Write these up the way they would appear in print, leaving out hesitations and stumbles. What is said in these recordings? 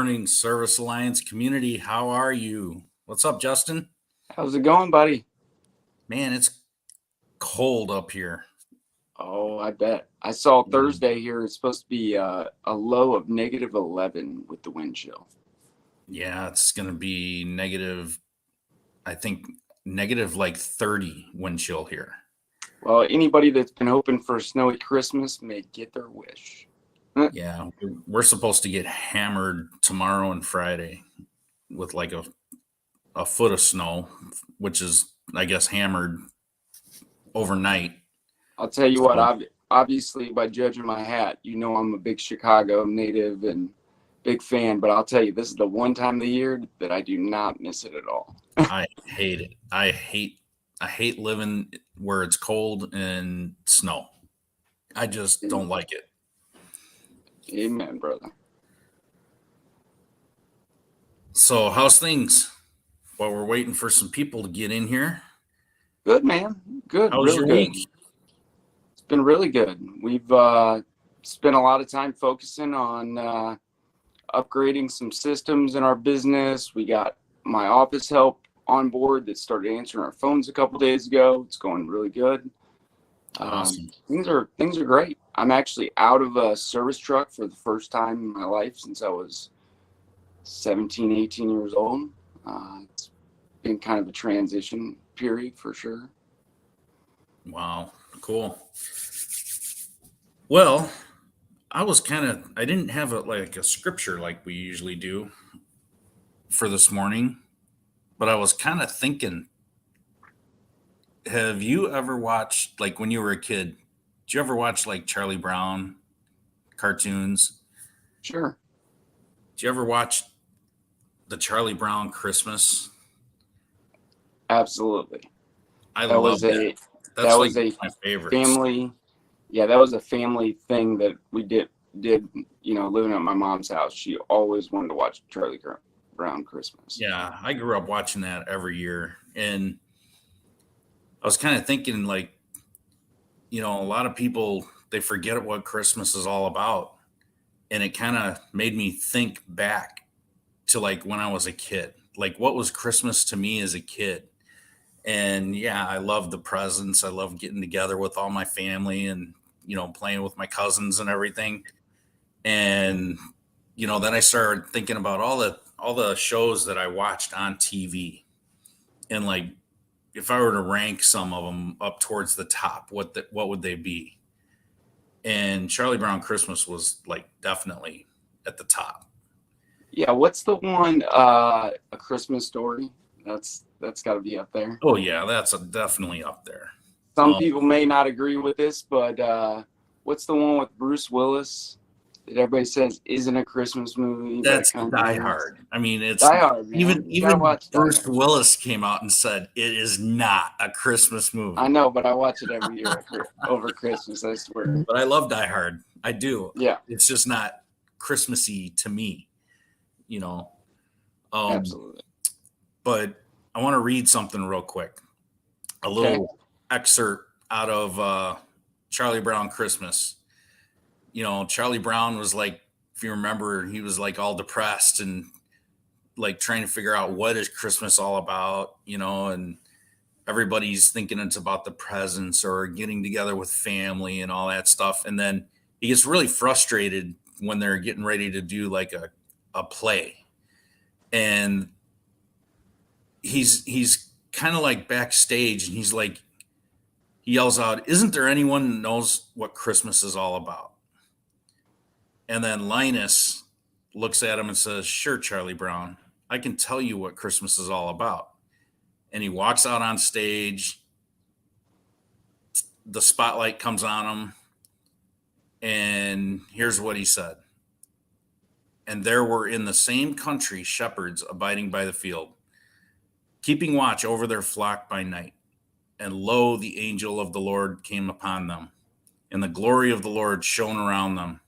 morning, Service Alliance community. How are you? What's up, Justin? How's it going, buddy? Man, it's cold up here. Oh, I bet. I saw Yeah, Thursday here. It's supposed to be a low of -11 with the wind chill. yeah, it's going to be negative, I think negative like 30 wind chill here. Well, anybody that's been hoping for a snowy Christmas may get their wish. Yeah, we're supposed to get hammered tomorrow and Friday with like a foot of snow, which is, I guess, hammered overnight. I'll tell you what, So obviously, by judging my hat, you know I'm a big Chicago native and big fan, but I'll tell you, this is the one time of the year that I do not miss it at all. I hate it. I hate living where it's cold and snow. I just don't like it. Amen, brother. So, how's things? While we're waiting for some people to get in here, Good, man. Good, how was really your good. week? It's been really good. We've spent a lot of time focusing on upgrading some systems in our business. We got my office help on board that started answering our phones a couple days ago. It's going really good. Awesome. Things are great. I'm actually out of a service truck for the first time in my life since I was 17, 18 years old. It's been kind of a transition period for sure. Wow, cool. Well, I didn't have like a scripture like we usually do for this morning, but I was kind of thinking, have you ever watched, like when you were a kid, did you ever watch like Charlie Brown cartoons? Sure, Did you ever watch the Charlie Brown Christmas? absolutely. I That love was that. a that That's like was a my favorites. family. Yeah, that was a family thing that we did. Living at my mom's house, she always wanted to watch Brown Christmas. Yeah, I grew up watching that every year. And I was kind of thinking, like, a lot of people, they forget what Christmas is all about. And it kind of made me think back to like when I was a kid. Like, what was Christmas to me as a kid? And yeah, I love the presents. I love getting together with all my family and, playing with my cousins and everything. And then I started thinking about all the shows that I watched on TV, and like if I were to rank some of them up towards the top, what would they be? And Charlie Brown Christmas was like definitely at the top. Yeah, what's the one? A Christmas Story. That's got to be up there. Oh yeah, that's definitely up there. Some Um, people may not agree with this, but what's the one with Bruce Willis that everybody says isn't a Christmas movie, but it that's kind of Die is? Hard. I mean, it's Die Hard, even man. You gotta even watch Die Bruce Hard. Willis came out and said it is not a Christmas I movie. know, but I watch it every year over Christmas. I swear. But I love Die Hard. I do. Yeah, It's just not Christmassy to me, you know. Um, absolutely. but I want to read something real quick. A Okay. little excerpt out of Charlie Brown Christmas. Charlie Brown was like, if you remember, he was like all depressed and like trying to figure out what is Christmas all about, and everybody's thinking it's about the presents or getting together with family and all that stuff. And then he gets really frustrated when they're getting ready to do like a play. And he's kind of like backstage and he's like, he yells out, "Isn't there anyone who knows what Christmas is all about?" And then Linus looks at him and says, "Sure, Charlie Brown, I can tell you what Christmas is all about." And he walks out on stage. The spotlight comes on him. And here's what he said: "And there were in the same country shepherds abiding by the field, keeping watch over their flock by night. And lo, the angel of the Lord came upon them, and the glory of the Lord shone around them.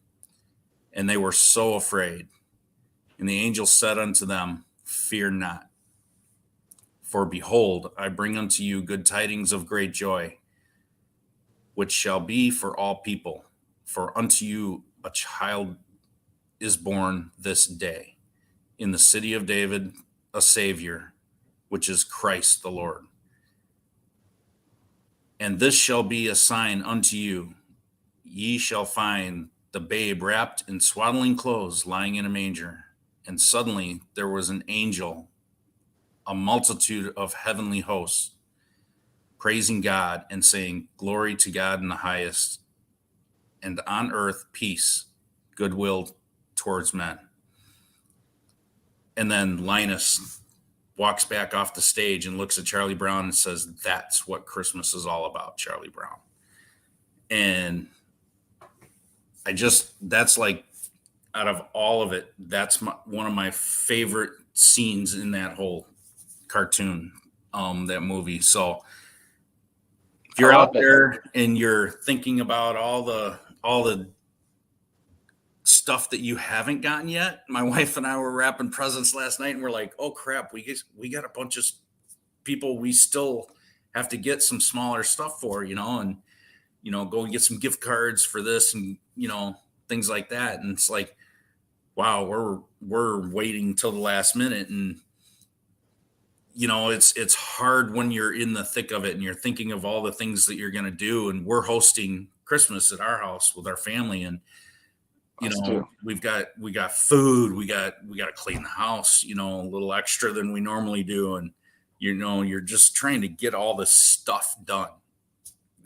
And they were so afraid. And the angel said unto them, Fear not. For behold, I bring unto you good tidings of great joy, which shall be for all people. For unto you a child is born this day. in the city of David a Savior, which is Christ the Lord. And this shall be a sign unto you. Ye shall find the babe wrapped in swaddling clothes, lying in a manger. And suddenly there was an angel, a multitude of heavenly hosts, praising God and saying, Glory to God in the highest, and on earth peace, goodwill towards men. And then Linus walks back off the stage and looks at Charlie Brown and says, that's what Christmas is all about, Charlie Brown. And that's like, out of all of it, that's one of my favorite scenes in that whole cartoon, that movie. So if you're out there and you're thinking about all the stuff that you haven't gotten yet, my wife and I were wrapping presents last night and we're like, oh crap, we got a bunch of people we still have to get some smaller stuff for, and go and get some gift cards for this and things like that. And it's like, wow, we're waiting till the last minute. And it's hard when you're in the thick of it and you're thinking of all the things that you're going to do. And we're hosting Christmas at our house with our family, and we got food, we got to clean the house, a little extra than we normally do. And, you're just trying to get all this stuff done.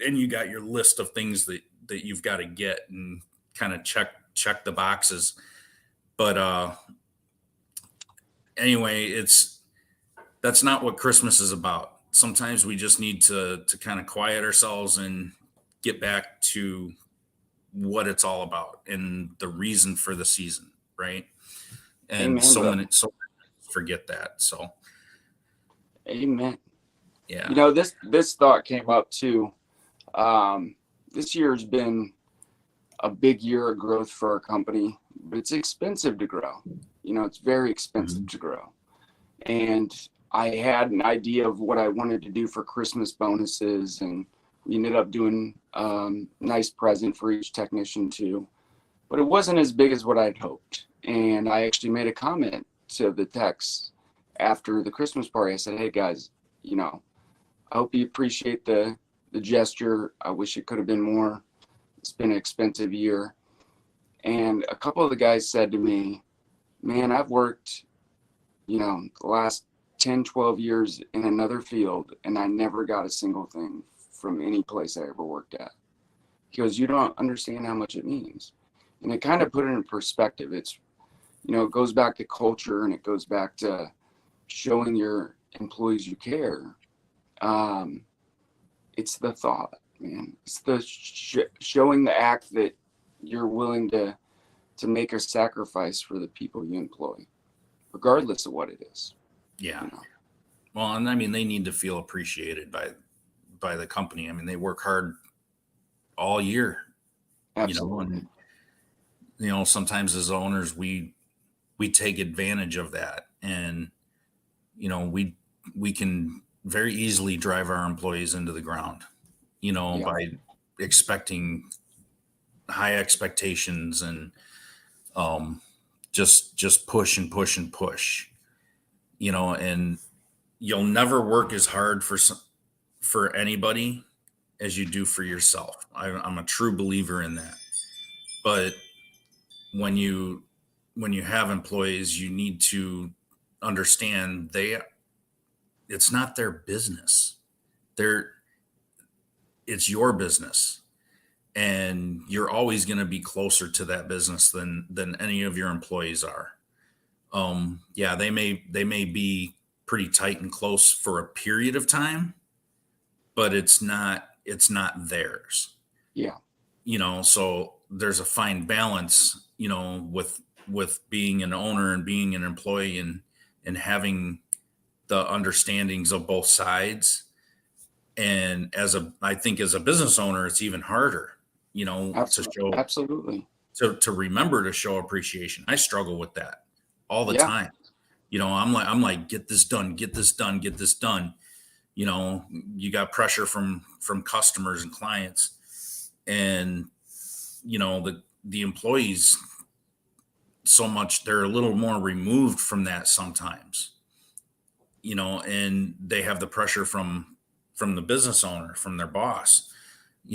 And you got your list of things that you've got to get and kind of check the boxes. But, anyway, that's not what Christmas is about. Sometimes we just need to kind of quiet ourselves and get back to what it's all about and the reason for the season, right? And so many forget that. So, amen. Yeah. This thought came up too. This year's been a big year of growth for our company, but it's expensive to grow. It's very expensive to grow. And I had an idea of what I wanted to do for Christmas bonuses, and we ended up doing nice present for each technician too, but it wasn't as big as what I'd hoped. And I actually made a comment to the techs after the Christmas party. I said, hey guys, I hope you appreciate the gesture. I wish it could have been more. It's been an expensive year. And a couple of the guys said to me, man, I've worked, the last 10, 12 years in another field, and I never got a single thing from any place I ever worked at. He goes, you don't understand how much it means. And it kind of put it in perspective. It's, it goes back to culture, and it goes back to showing your employees you care. It's the thought, man. It's the showing the act that you're willing to make a sacrifice for the people you employ, regardless of what it is. Yeah. Well, and I mean, they need to feel appreciated by the company. I mean, they work hard all year. Absolutely. And, sometimes as owners, we take advantage of that, and we can very easily drive our employees into the ground, by expecting high expectations and just push and push and push, and you'll never work as hard for anybody as you do for yourself. I'm a true believer in that. But when you have employees, you need to understand it's not their business. It's your business, and you're always going to be closer to that business than any of your employees are. They may be pretty tight and close for a period of time, but it's not theirs. Yeah. So there's a fine balance, with being an owner and being an employee, and having the understandings of both sides. And I think as a business owner, it's even harder, to show, absolutely, to remember to show appreciation. I struggle with that all the time. I'm like, get this done, get this done, get this done. You got pressure from customers and clients, and, the employees, so much, they're a little more removed from that sometimes, and they have the pressure from the business owner, from their boss,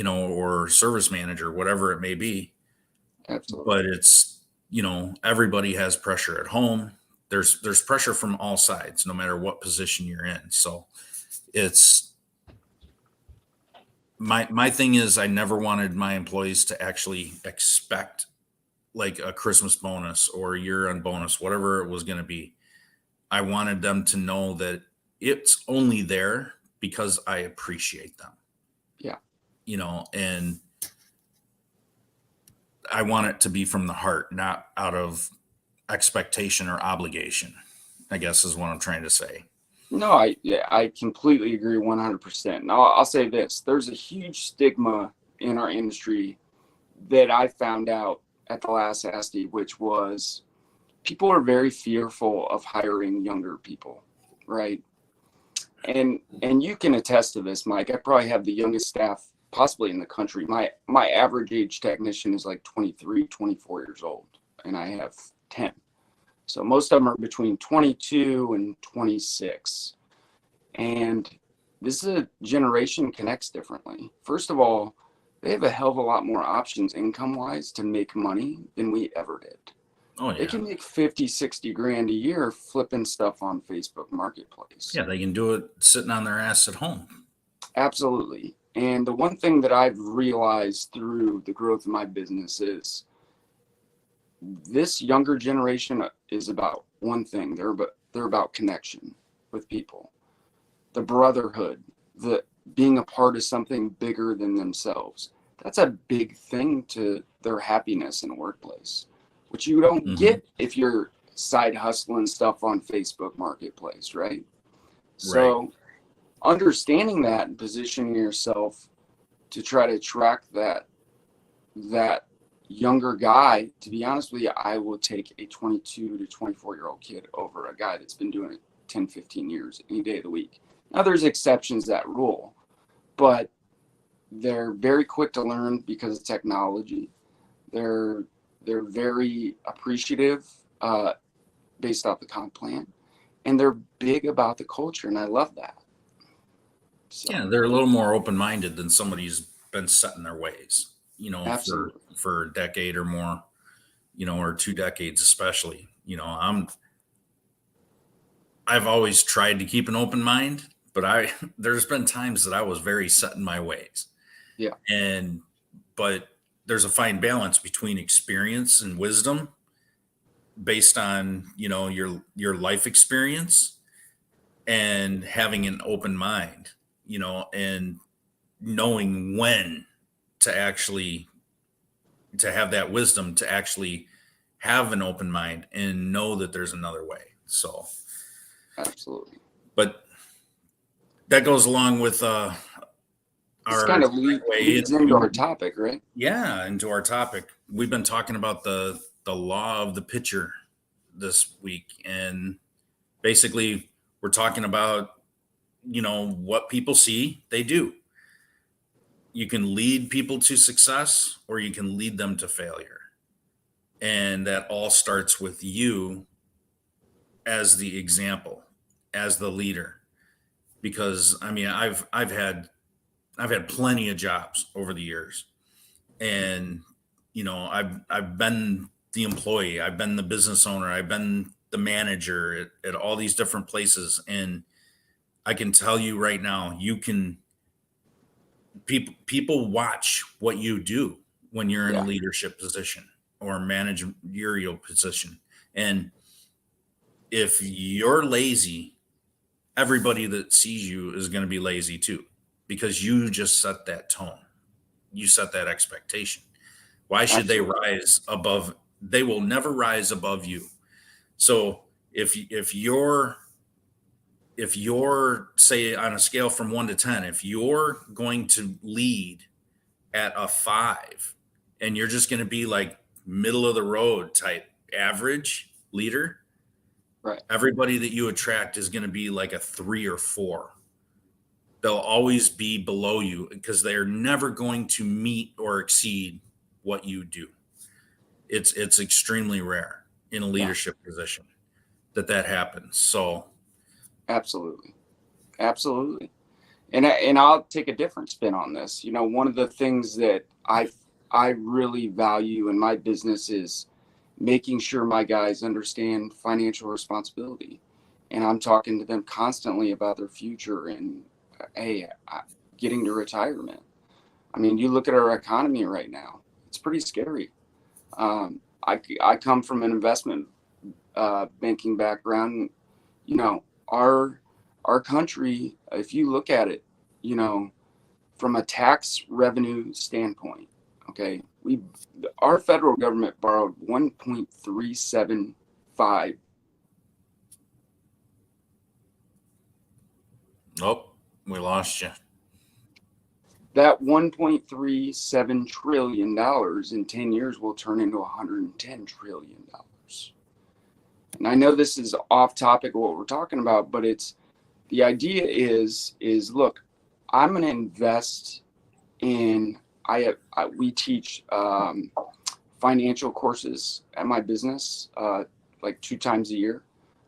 or service manager, whatever it may be. Absolutely. But it's, everybody has pressure at home. There's pressure from all sides, no matter what position you're in. So it's my thing is, I never wanted my employees to actually expect like a Christmas bonus or a year-end bonus, whatever it was going to be. I wanted them to know that it's only there because I appreciate them, Yeah. and I want it to be from the heart, not out of expectation or obligation, I guess is what I'm trying to say. No, I completely agree 100%. And I'll say this: there's a huge stigma in our industry that I found out at the last ASDI, which was people are very fearful of hiring younger people, right? And you can attest to this, Mike. I probably have the youngest staff possibly in the country. My average age technician is like 23, 24 years old, and I have 10. So most of them are between 22 and 26. And this is a generation connects differently. First of all, they have a hell of a lot more options income wise to make money than we ever did. Oh They yeah. can make 50, 60 grand a year flipping stuff on Facebook Marketplace. Yeah, they can do it sitting on their ass at home. Absolutely. And the one thing that I've realized through the growth of my business is this younger generation is about one thing. They're about connection with people, the brotherhood, the being a part of something bigger than themselves. That's a big thing to their happiness in the workplace, which you don't get if you're side hustling stuff on Facebook Marketplace, right? So understanding that and positioning yourself to try to attract that younger guy, to be honest with you, I will take a 22 to 24-year-old kid over a guy that's been doing it 10, 15 years any day of the week. Now there's exceptions to that rule, but they're very quick to learn because of technology. They're very appreciative based off the comp plan, and they're big about the culture, and I love that. So, Yeah, they're a little more open-minded than somebody who's been set in their ways, absolutely. for a decade or more, or 2 decades especially. I've always tried to keep an open mind, but there's been times that I was very set in my ways. Yeah. But there's a fine balance between experience and wisdom based on, your life experience, and having an open mind, and knowing when to actually to have that wisdom to actually have an open mind and know that there's another way. So, Absolutely. but that goes along with This our kind of segue leads into our topic, right? into our topic. We've been talking about the law of the pitcher this week, and basically we're talking about what people see they do. You can lead people to success or you can lead them to failure, and that all starts with you as the example, as the leader. Because I mean, I've had plenty of jobs over the years, and I've been the employee, I've been the business owner, I've been the manager at all these different places, and I can tell you right now, people watch what you do when you're in a Yeah. leadership position or managerial position, and if you're lazy, everybody that sees you is going to be lazy too, because you just set that tone, you set that expectation. Why should they Absolutely. rise above? They will never rise above you. So if you're say on a scale from 1 to 10, if you're going to lead at a 5 and you're just going to be like middle of the road type average leader, Right. everybody that you attract is going to be like a 3 or 4. They'll always be below you because they're never going to meet or exceed what you do. It's extremely rare. in a leadership position that happens. So Absolutely. Absolutely. And I'll take a different spin on this. You know, one of the things that I really value in my business is making sure my guys understand financial responsibility. And I'm talking to them constantly about their future and, hey, getting to retirement. I mean, you look at our economy right now, it's pretty scary. I come from an investment banking background. You know, our country, if you look at it, you know, from a tax revenue standpoint, okay, our federal government borrowed 1.375. oh, we lost you. That 1.37 trillion dollars in 10 years will turn into 110 trillion dollars. And I know this is off topic of what we're talking about, but it's the idea is look, I'm going to invest in we teach financial courses at my business like 2 times a year.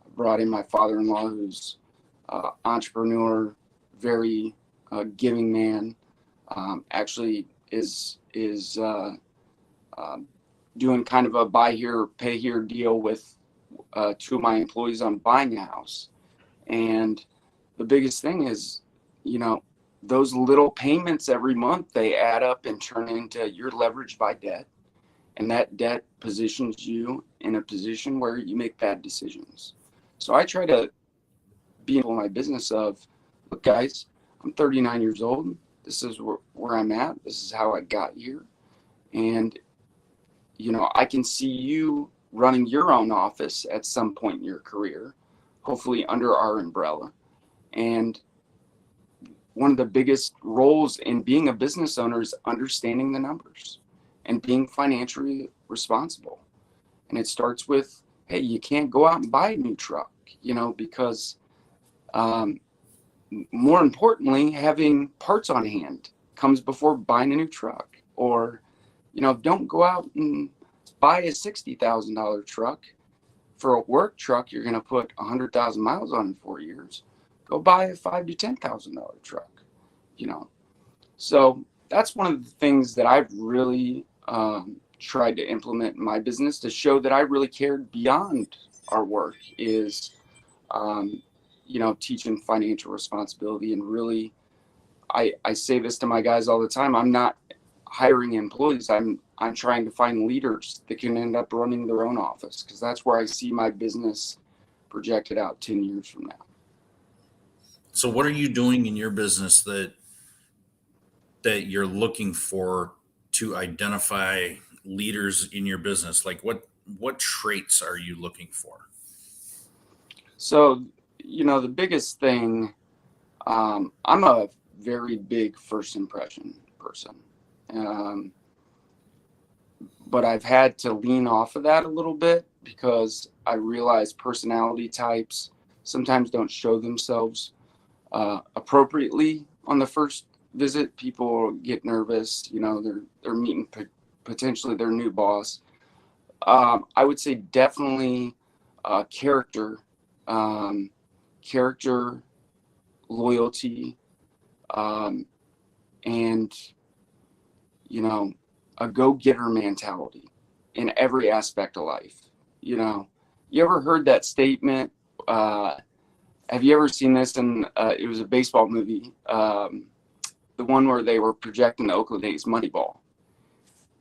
I brought in my father-in-law, who's entrepreneur, very giving man. Actually is doing kind of a buy here, pay here deal with 2 of my employees on buying a house. And the biggest thing is, you know, those little payments every month, they add up and turn into you're leveraged by debt. And that debt positions you in a position where you make bad decisions. So I try to be in my business of, look, guys, I'm 39 years old. This is where I'm at. This is how I got here. And, you know, I can see you running your own office at some point in your career, hopefully under our umbrella. And one of the biggest roles in being a business owner is understanding the numbers and being financially responsible. And it starts with, hey, you can't go out and buy a new truck, you know, because more importantly, having parts on hand comes before buying a new truck. Or, you know, don't go out and buy a $60,000 truck. For a work truck, you're going to put 100,000 miles on in 4 years. Go buy a $5,000 to $10,000 truck, you know. So that's one of the things that I've really tried to implement in my business to show that I really cared beyond our work is, you know, teaching financial responsibility. And really, I say this to my guys all the time. I'm not hiring employees. I'm trying to find leaders that can end up running their own office, because that's where I see my business projected out 10 years from now. So what are you doing in your business that you're looking for to identify leaders in your business? Like what traits are you looking for? So, you know, the biggest thing, I'm a very big first impression person. But I've had to lean off of that a little bit because I realize personality types sometimes don't show themselves appropriately on the first visit. People get nervous, you know, they're meeting potentially their new boss. I would say definitely character, loyalty, and, you know, a go-getter mentality in every aspect of life. You know, you ever heard that statement? Have you ever seen this in, it was a baseball movie, the one where they were projecting the Oakland A's Moneyball.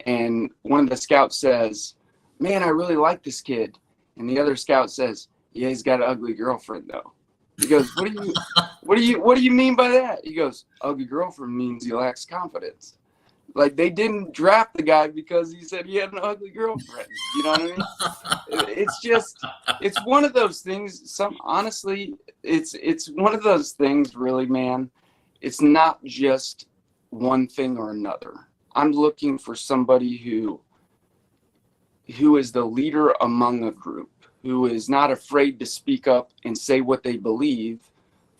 And one of the scouts says, man, I really like this kid. And the other scout says, yeah, he's got an ugly girlfriend though. He goes, what do you mean by that? He goes, ugly girlfriend means he lacks confidence. Like, they didn't draft the guy because he said he had an ugly girlfriend. You know what I mean? It's one of those things. Honestly, it's one of those things, really, man. It's not just one thing or another. I'm looking for somebody who is the leader among a group, who is not afraid to speak up and say what they believe,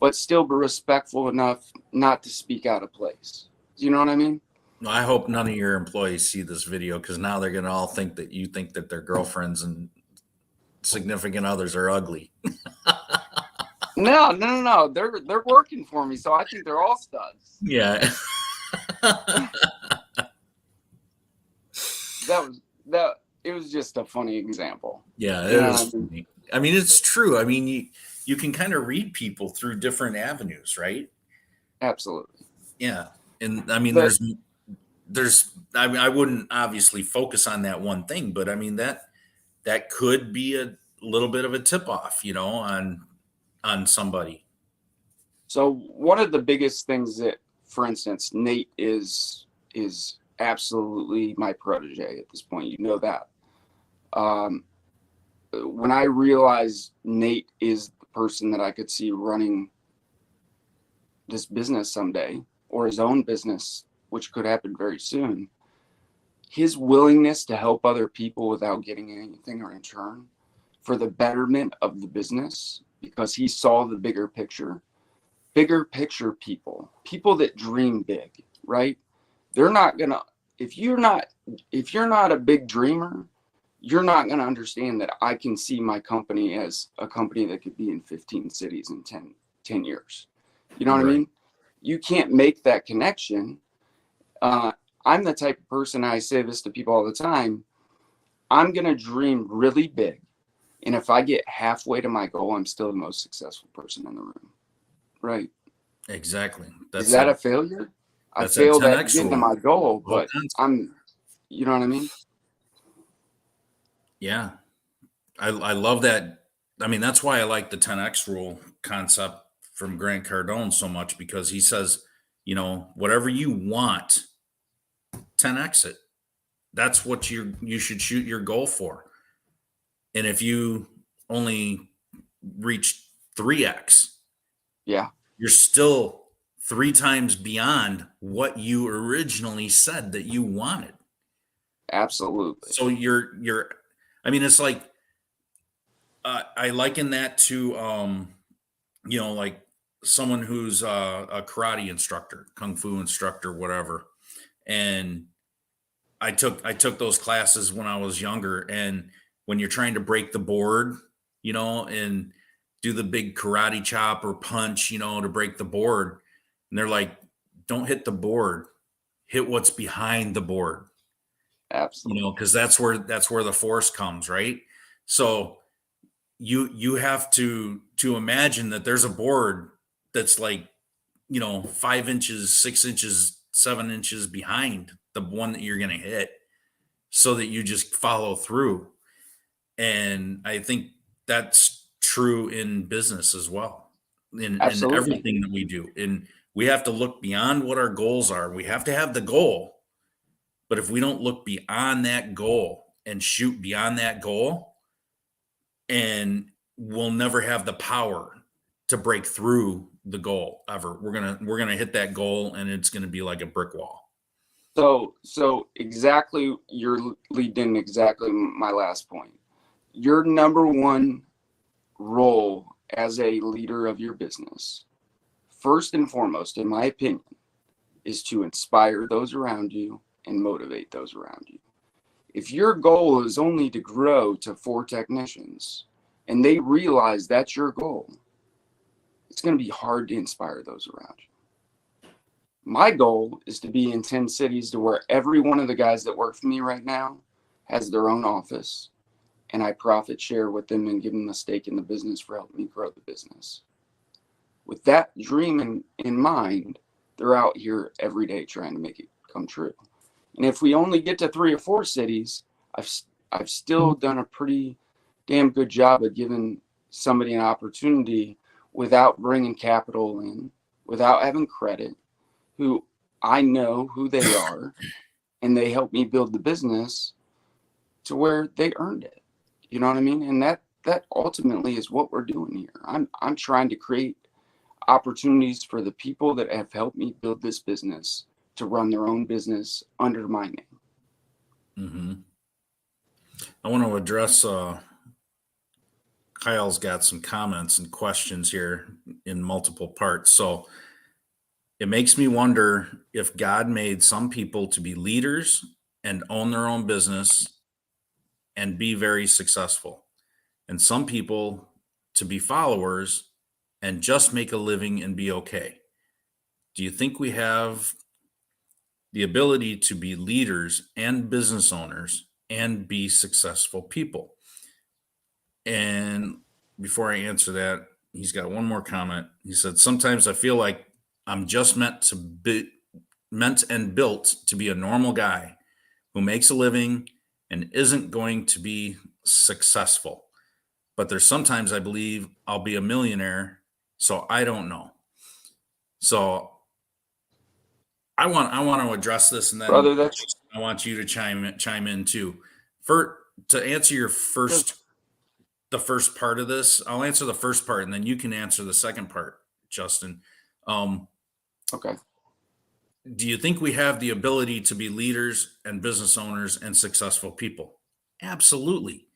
but still be respectful enough not to speak out of place. Do you know what I mean? I hope none of your employees see this video, because now they're going to all think that you think that they're girlfriends and significant others are ugly. No. They're working for me, so I think they're all studs. Yeah. That it was just a funny example. Yeah, You it know is what I mean? funny. I mean, it's true. I mean, you can kind of read people through different avenues, right? Absolutely. Yeah. And I mean, But I mean, I wouldn't obviously focus on that one thing, but I mean that could be a little bit of a tip off, on somebody. so one of the biggest things that, for instance, Nate is absolutely my protege at this point. You know that. Um, when I realized Nate is the person that I could see running this business someday, or his own business, which could happen very soon, his willingness to help other people without getting anything in return for the betterment of the business, because he saw the bigger picture people that dream big, right? They're not gonna, if you're not a big dreamer, you're not going to understand that I can see my company as a company that could be in 15 cities in 10 years. You know what I Right. mean? You can't make that connection. I'm the type of person, I say this to people all the time, I'm going to dream really big. And if I get halfway to my goal, I'm still the most successful person in the room. Right. Exactly. Is that a failure? I That's that failed at 10x getting to rule. my goal, Whole but concept. you know what I mean? Yeah. I love that. I mean, that's why I like the 10x rule concept from Grant Cardone so much, because he says, whatever you want, 10x it. That's what you should shoot your goal for. And if you only reach 3x, Yeah, you're still three times beyond what you originally said that you wanted. absolutely. So I mean, it's like, I liken that to, like someone who's a karate instructor, kung fu instructor, whatever. And I took those classes when I was younger. And when you're trying to break the board, and do the big karate chop or punch, to break the board, and they're like, don't hit the board, hit what's behind the board, Absolutely. because that's where the force comes, right? So you have to imagine that there's a board that's like, 5 inches, 6 inches, 7 inches behind the one that you're going to hit, so that you just follow through. And I think that's true in business as well, in Absolutely. everything that we do. And we have to look beyond what our goals are. We have to have the goal, but if we don't look beyond that goal and shoot beyond that goal, and we'll never have the power to break through the goal ever. We're gonna hit that goal, and it's gonna be like a brick wall. So exactly, you're leading exactly my last point. Your number one role as a leader of your business, first and foremost, in my opinion, is to inspire those around you and motivate those around you. If your goal is only to grow to 4 technicians and they realize that's your goal, it's going to be hard to inspire those around you. My goal is to be in 10 cities to where every one of the guys that work for me right now has their own office, and I profit share with them and give them a stake in the business for helping me grow the business. With that dream in mind, they're out here every day trying to make it come true. And if we only get to 3 or 4 cities, I've still done a pretty damn good job of giving somebody an opportunity without bringing capital in, without having credit, who I know who they are, and they help me build the business to where they earned it. You know what I mean? And that ultimately is what we're doing here. I'm trying to create opportunities for the people that have helped me build this business to run their own business under my name. Hmm. I want to address. Kyle's got some comments and questions here in multiple parts. So it makes me wonder if God made some people to be leaders and own their own business and be very successful. and some people to be followers and just make a living and be okay. Do you think we have the ability to be leaders and business owners and be successful people? And before I answer that, he's got one more comment. He said, "Sometimes I feel like I'm just meant and built to be a normal guy who makes a living and isn't going to be successful. But there's sometimes I believe I'll be a millionaire, so I don't know." So I want to address this, and then Brother, that's I want you to chime in too. For to answer your the first part of this, I'll answer the first part, and then you can answer the second part, Justin. Um, okay. do you think we have the ability to be leaders and business owners and successful people? Absolutely.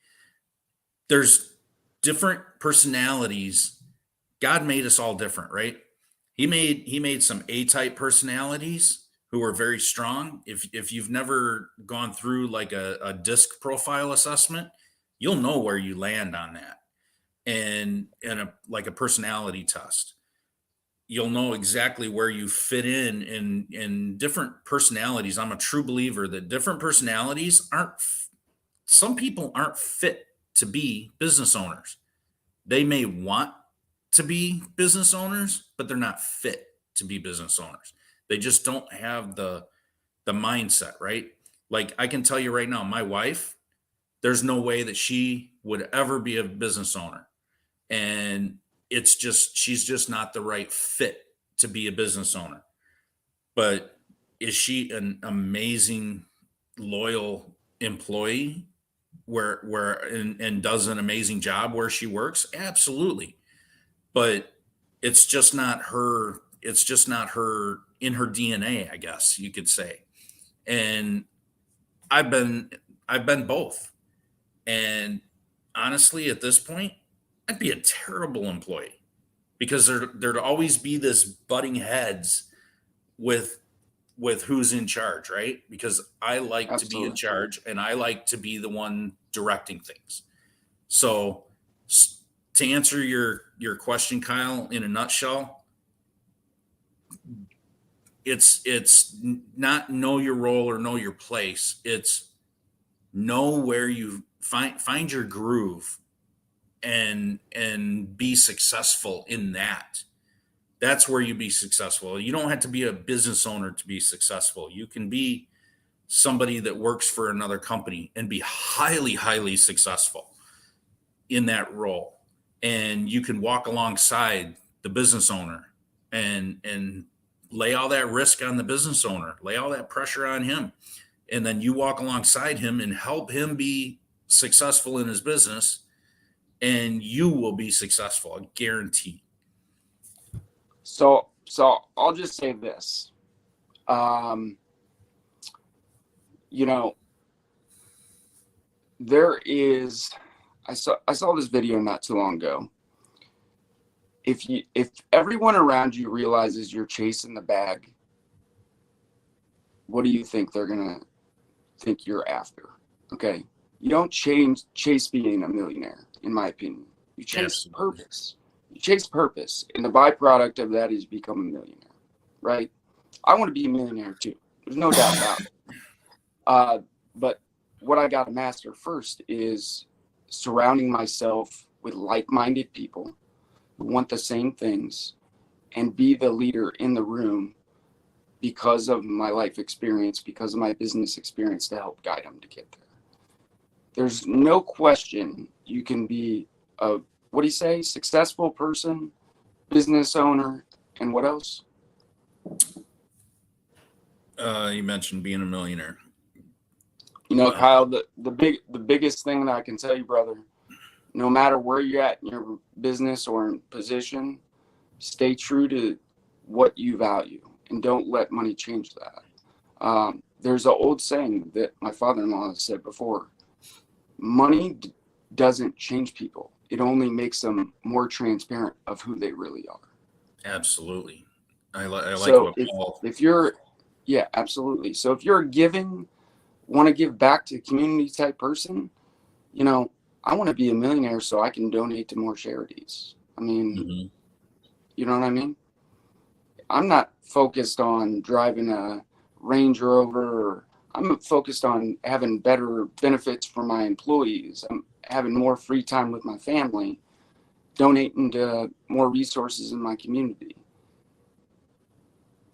There's different personalities. God made us all different, right? He made some A-type personalities who are very strong. If you've never gone through like a disc profile assessment, you'll know where you land on that. And like a personality test, you'll know exactly where you fit in different personalities. I'm a true believer that different personalities some people aren't fit to be business owners. They may want to be business owners, but they're not fit to be business owners. They just don't have the mindset, right? Like I can tell you right now, my wife, there's no way that she would ever be a business owner. And she's just not the right fit to be a business owner. But is she an amazing, loyal employee and does an amazing job where she works? Absolutely. But it's just not her in her DNA, I guess you could say. And I've been I've been both. And honestly, at this point, I'd be a terrible employee because there'd always be this butting heads with who's in charge, right? Because I like to be in Absolutely. charge and I like to be the one directing things. So to answer your question, Kyle, in a nutshell, it's not know your role or know your place. It's know where you find your groove and be successful in that. That's where you be successful. You don't have to be a business owner to be successful. You can be somebody that works for another company and be highly, highly successful in that role. And you can walk alongside the business owner and lay all that risk on the business owner, lay all that pressure on him. And then you walk alongside him and help him be successful in his business, and you will be successful, I guarantee. So I'll just say this. You know, there is I saw this video not too long ago. If everyone around you realizes you're chasing the bag, what do you think they're gonna think you're after? Okay. You don't chase being a millionaire, in my opinion. You chase Absolutely. purpose. You chase purpose, and the byproduct of that is become a millionaire, right? I want to be a millionaire too. There's no doubt about it. But what I got to master first is surrounding myself with like-minded people who want the same things and be the leader in the room because of my life experience, because of my business experience to help guide them to get there. There's no question you can be a, what do you say, successful person, business owner, and what else? You mentioned being a millionaire. You know, Kyle, the biggest thing that I can tell you, brother, no matter where you're at in your business or in position, stay true to what you value and don't let money change that. There's an old saying that my father-in-law has said before: money doesn't change people. It only makes them more transparent of who they really are. Absolutely. I like So what Paul. if you're, yeah, absolutely. So if you're want to give back to the community type person, you know, I want to be a millionaire so I can donate to more charities. I mean, Mm-hmm. you know what I mean? I'm not focused on driving a Range Rover. Or I'm focused on having better benefits for my employees. I'm having more free time with my family, donating to more resources in my community.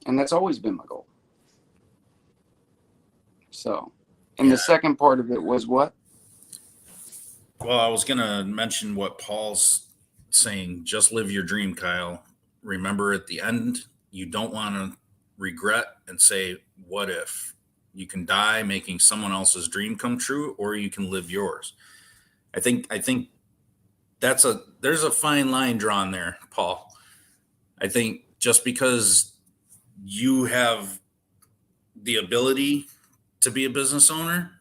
And that's always been my goal. So, and Yeah. the second part of it was what? Well, I was going to mention what Paul's saying. Just live your dream, Kyle. Remember, at the end, you don't want to regret and say, what if? You can die making someone else's dream come true, or you can live yours. I think there's a fine line drawn there, Paul. I think just because you have the ability to be a business owner,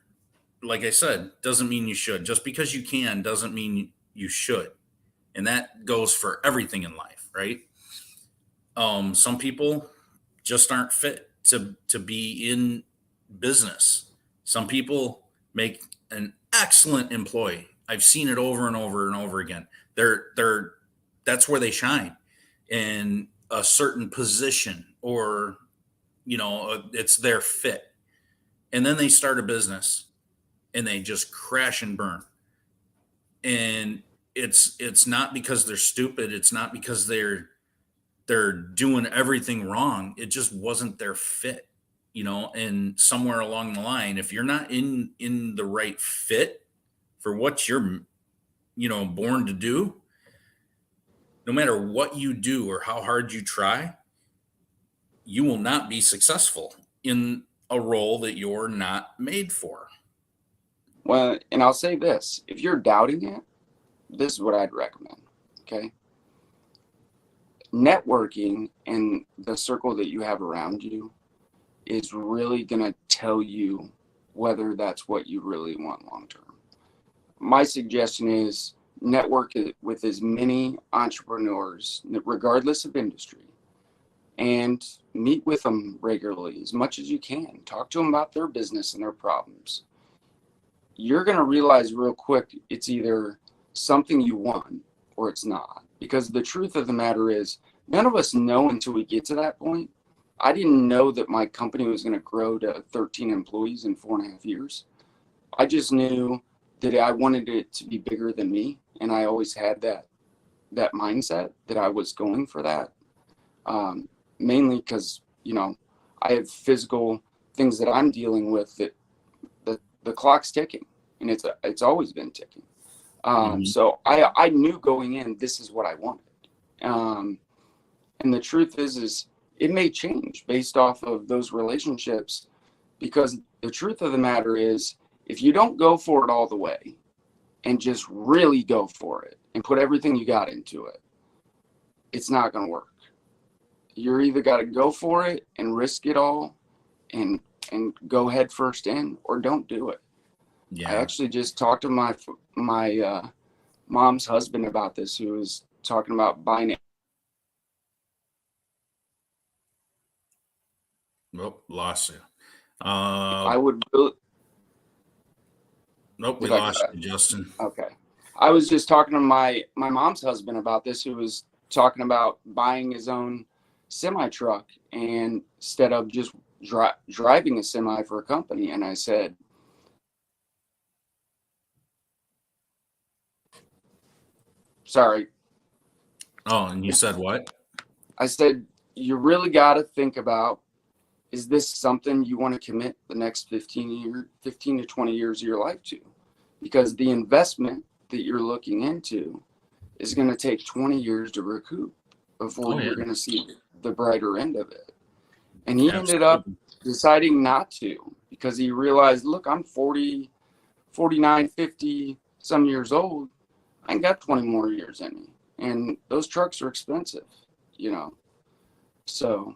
like I said, doesn't mean you should. Just because you can doesn't mean you should. And that goes for everything in life, right? Some people just aren't fit to be in business. Some people make an excellent employee. I've seen it over and over and over again. They're that's where they shine in a certain position, or it's their fit. And then they start a business and they just crash and burn. And it's not because they're stupid. It's not because they're doing everything wrong. It just wasn't their fit, and somewhere along the line, if you're not in the right fit for what you're born to do, no matter what you do or how hard you try, you will not be successful in a role that you're not made for. Well, and I'll say this, if you're doubting it, this is what I'd recommend. Okay. Networking and the circle that you have around you is really going to tell you whether that's what you really want long term. My suggestion is network with as many entrepreneurs, regardless of industry, and meet with them regularly as much as you can. Talk to them about their business and their problems. You're going to realize real quick it's either something you want or it's not. Because the truth of the matter is, none of us know until we get to that point. I didn't know that my company was going to grow to 13 employees in 4.5 years. I just knew that I wanted it to be bigger than me. And I always had that mindset that I was going for that. Mainly because, I have physical things that I'm dealing with that the clock's ticking, and it's always been ticking. Mhm. So I knew going in, this is what I wanted. And the truth is it may change based off of those relationships, because the truth of the matter is, if you don't go for it all the way and just really go for it and put everything you got into it, it's not going to work. You're either got to go for it and risk it all and go head first in, or don't do it. I Yeah. actually just talked to my mom's husband about this, who was talking about buying it. Nope, lost you. I would really, Nope, we did I cut lost out? you, Justin. Okay. I was just talking to my mom's husband about this, who was talking about buying his own semi truck, and instead of just driving a semi for a company. And I said, sorry. Oh, and you said what? I said, you really got to think about, is this something you want to commit the next 15 to 20 years of your life to? Because the investment that you're looking into is going to take 20 years to recoup before Oh, yeah. you're going to see the brighter end of it. And he ended up Absolutely. deciding not to, because he realized, look, I'm 40, 49, 50 some years old. I ain't got 20 more years in me. And those trucks are expensive, So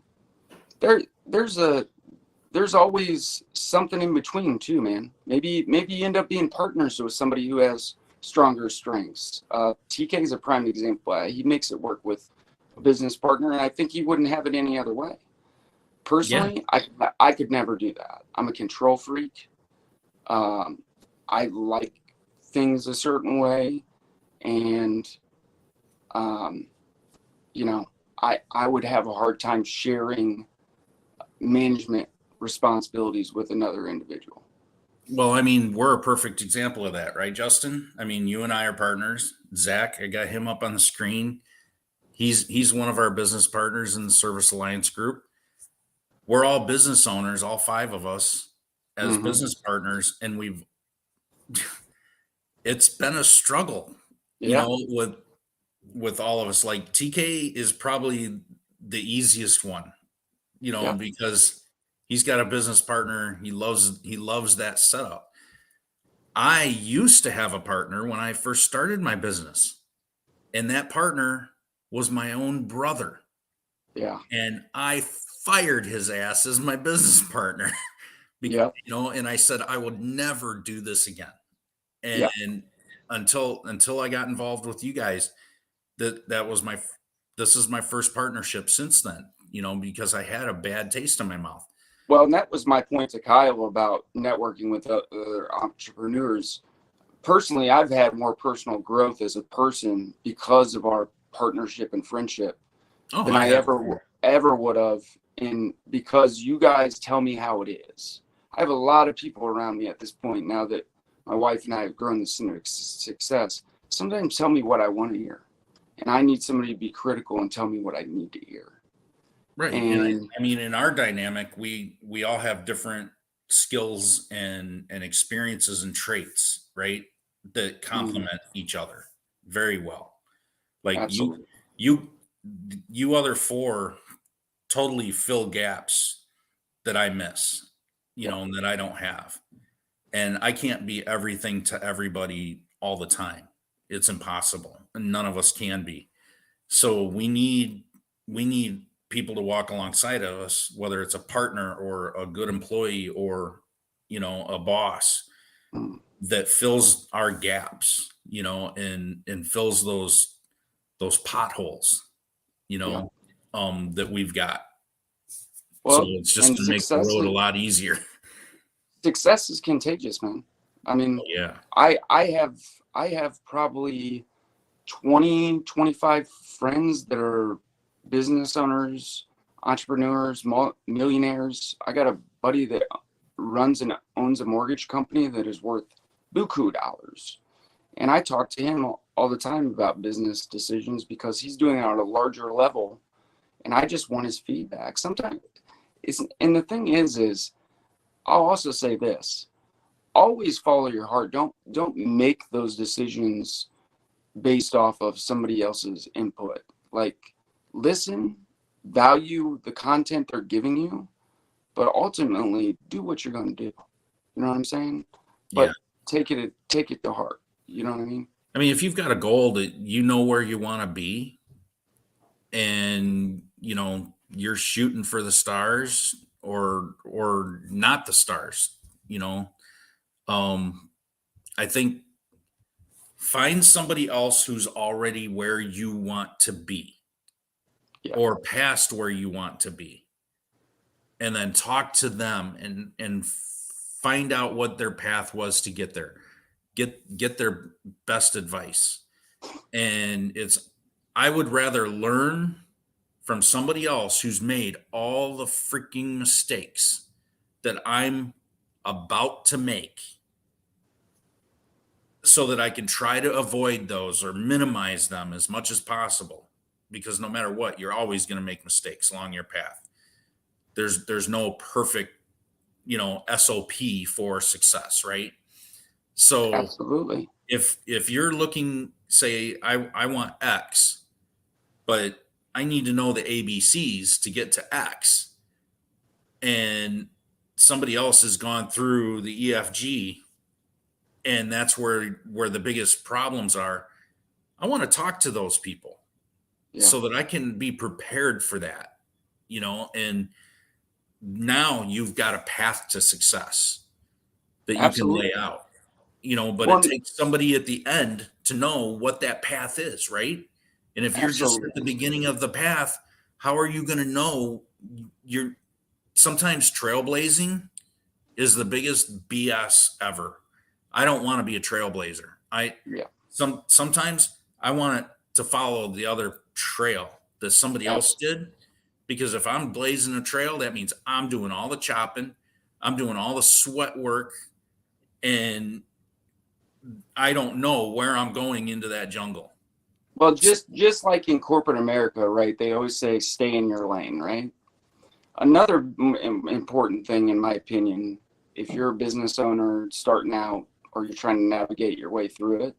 there's always something in between too, man. Maybe you end up being partners with somebody who has stronger strengths. TK is a prime example. He makes it work with a business partner, and I think he wouldn't have it any other way. Personally, I could never do that. I'm a control freak. I like things a certain way, and you know, I would have a hard time sharing management responsibilities with another individual. Well, I mean, we're a perfect example of that, right, Justin? I mean, you and I are partners. Zach, I got him up on the screen. He's one of our business partners in the Service Alliance group. We're all business owners, all five of us as Hmm. business partners, and it's been a struggle, Yeah, with all of us. Like TK is probably the easiest one, yeah, because he's got a business partner. He loves that setup. I used to have a partner when I first started my business, and that partner was my own brother. yeah, And I fired his ass as my business partner. yeah, And I said I would never do this again. yeah. And until I got involved with you guys, that was my this is my first partnership since then, because I had a bad taste in my mouth. Well, and that was my point to Kyle about networking with other entrepreneurs. Personally, I've had more personal growth as a person because of our partnership and friendship Oh, than I I have. ever would have, and because you guys tell me how it is. I have a lot of people around me at this point now that my wife and I have grown this into success. Sometimes tell me what I want to hear, and I need somebody to be critical and tell me what I need to hear. Right. And And I mean, in our dynamic, we all have different skills and experiences and traits, right? That mm, complement each other very well. Like absolutely, you you other four totally fill gaps that I miss, yeah, and that I don't have. And I can't be everything to everybody all the time. It's impossible. And none of us can be. So we need people to walk alongside of us, whether it's a partner or a good employee or a boss mm, that fills our gaps, and fills those potholes, you yeah. know, that we've got. So Well, it's just and going to make the road a lot easier. success is contagious, man. I Oh, mean, yeah. I have probably 20, 25 friends that are business owners, entrepreneurs, millionaires. I got a buddy that runs and owns a mortgage company that is worth buku dollars. And I talk to him all the time about business decisions because he's doing it on a larger level. And I just want his feedback. Sometimes and the thing is I'll also say this: always follow your heart. Don't make those decisions based off of somebody else's input. Like, listen, value the content they're giving you, but ultimately do what you're going to do. You know what I'm saying? Yeah. But take it to heart. You know what I mean? I mean, if you've got a goal that you know where you want to be, and you're shooting for the stars or not the stars, you know, um I think find somebody else who's already where you want to be Yeah, or past where you want to be, and then talk to them and find out what their path was to get there. Get their best advice. And I would rather learn from somebody else who's made all the freaking mistakes that I'm about to make, so that I can try to avoid those or minimize them as much as possible. Because no matter what, you're always going to make mistakes along your path. There's no perfect, SOP for success, right? So absolutely. if you're looking, say, I want X, but I need to know the ABCs to get to X, and somebody else has gone through the EFG, and that's where the biggest problems are. I want to talk to those people Yeah, so that I can be prepared for that, and now you've got a path to success that you can lay absolutely. out, but it Well, takes somebody at the end to know what that path is, right? And if you're just at the absolutely. beginning of the path, how are you going to know? You're Sometimes trailblazing is the biggest BS ever. I don't want to be a trailblazer. Yeah. Sometimes I want it to follow the other trail that somebody else did, because if I'm blazing a trail, that means I'm doing all the chopping, I'm doing all the sweat work, and I don't know where I'm going into that jungle. Well, just like in corporate America, right? They always say stay in your lane, right? Another important thing, in my opinion, if you're a business owner starting out or you're trying to navigate your way through it,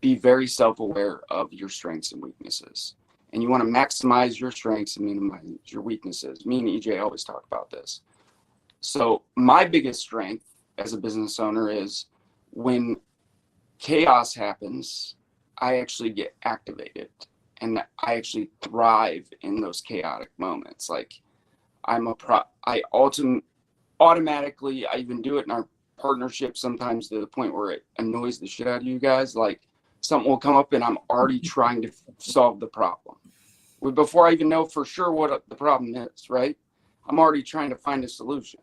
be very self-aware of your strengths and weaknesses. And you want to maximize your strengths and minimize your weaknesses. Me and EJ always talk about this. So my biggest strength as a business owner is when chaos happens, I actually get activated and I actually thrive in those chaotic moments. Like I automatically, I even do it in our partnership sometimes to the point where it annoys the shit out of you guys. Like something will come up and I'm already trying to solve the problem before I even know for sure what the problem is, right? I'm already trying to find a solution.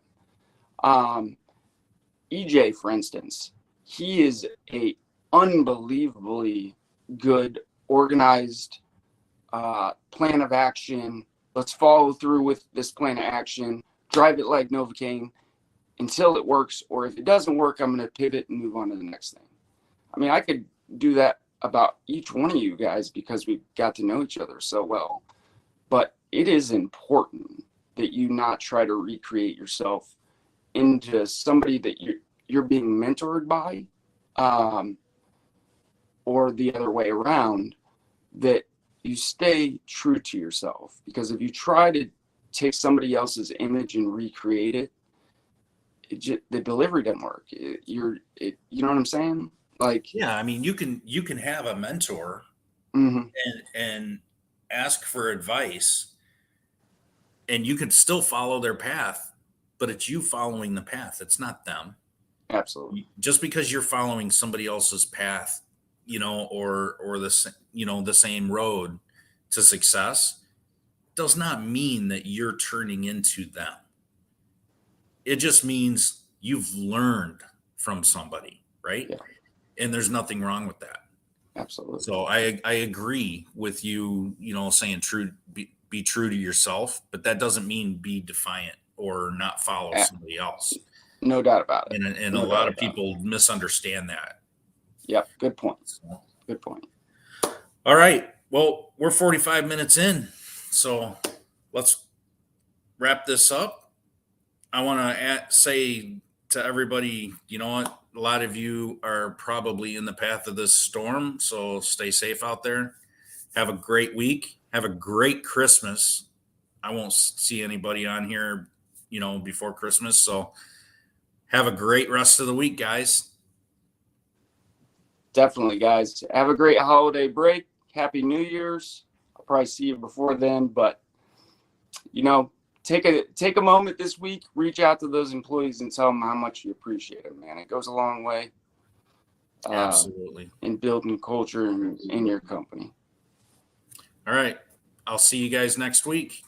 EJ, for instance, he is a unbelievably good, organized plan of action. Let's follow through with this plan of action, drive it like Novocaine until it works, or if it doesn't work, I'm going to pivot and move on to the next thing. I mean, I could do that about each one of you guys because we got to know each other so well. But it is important that you not try to recreate yourself into somebody that you're being mentored by, or the other way around, that you stay true to yourself. Because if you try to take somebody else's image and recreate it, the delivery doesn't work. You know what I'm saying? Like, Yeah, I mean, you can have a mentor mm-hmm. and ask for advice, and you can still follow their path, but it's you following the path. It's not them. Absolutely. Just because you're following somebody else's path, or the same road to success, does not mean that you're turning into them. It just means you've learned from somebody, right? Yeah. And there's nothing wrong with that. Absolutely. So I agree with you, saying be true to yourself, but that doesn't mean be defiant or not follow somebody else. No doubt about it. And a lot of people misunderstand that. Yep. Good point. Good point. All right. Well, we're 45 minutes in, so let's wrap this up. I want to say to everybody, you know what? A lot of you are probably in the path of this storm, so stay safe out there. Have a great week. Have a great Christmas. I won't see anybody on here, before Christmas, so have a great rest of the week, guys. Definitely, guys. Have a great holiday break. Happy New Year's. I'll probably see you before then, but take a moment this week, reach out to those employees and tell them how much you appreciate them, man. It goes a long way. Absolutely. In building culture in your company. All right. I'll see you guys next week.